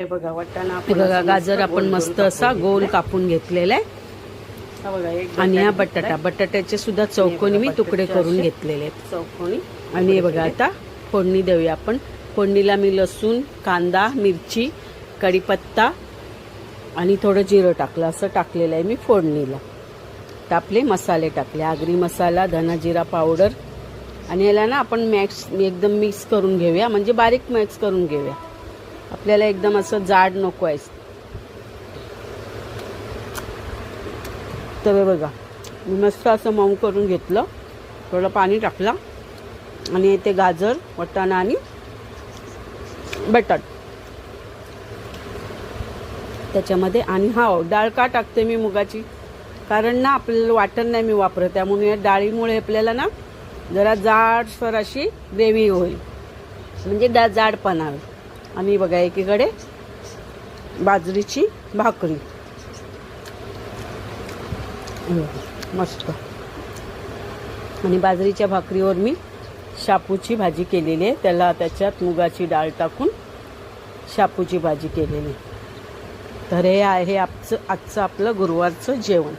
हे बघा वाटाणा बघा गाजर आपण मस्त असा गोल कापून घेतलेला आहे आणि हा बटाट्याचे सुद्धा चौकोनी मी तुकडे करून घेतलेले आहेत चौकोनी. आणि हे बघा आता फोडणी देऊया आपण. फोडणीला मी लसूण, कांदा, मिरची, कढीपत्ता आणि थोडं जिरं टाकलं असं टाकलेलं आहे मी फोडणीला. तर आपले मसाले टाकले, आगरी मसाला, धना जिरा पावडर आणि याला ना आपण एकदम मिक्स करून घेऊया, म्हणजे बारीक मिक्स करून घेऊया. आपल्याला एकदम असं जाड नको आहे. तर बघा मी मस्त असं मऊ करून घेतलं, थोडं पाणी टाकलं आणि ते गाजर, वाटाणा आणि बटाट त्याच्यामध्ये. आणि हा डाळ का टाकते मी मुगाची, कारण ना आपल्याला वाटण नाही मी वापरत, त्यामुळे या डाळीमुळे आपल्याला ना जरा जाडसर अशी ग्रेव्ही होईल, म्हणजे जाडपणा होईल. आणि बघा एकीकडे बाजरीची भाकरी मस्त. आणि बाजरीच्या भाकरीवर मी शापूची भाजी केलेली आहे, त्याच्यात मुगाची डाळ टाकून शापूची भाजी केलेली. तर हे आहे आजचं आपलं गुरुवारचं जेवण.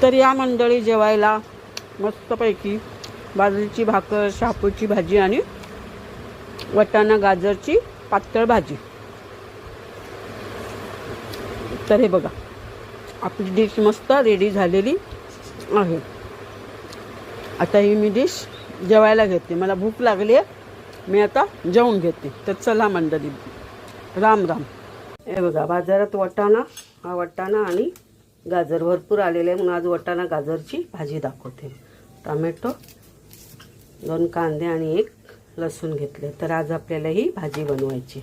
तर या मंडळी जेवायला मस्तपैकी बाजरीची भाकर, शापूची भाजी आणि वाटाणा गाजरची पातळ भाजी. तर हे बघा आपली डिश मस्त रेडी झालेली आहे. आता ही मी डिश जेवायला घेते, मला भूक लागली आहे, मी आता जेवून घेते. तर चला मंडळी, राम राम. हे बघा बाजारात वाटाणा आणि गाजर भरपूर आलेले आहे, म्हणून आज वाटाणा गाजरची भाजी दाखवते. टोमॅटो, 2 कांदे आणि 1 लसूण घेतले. तर आज आपल्याला ही भाजी बनवायची.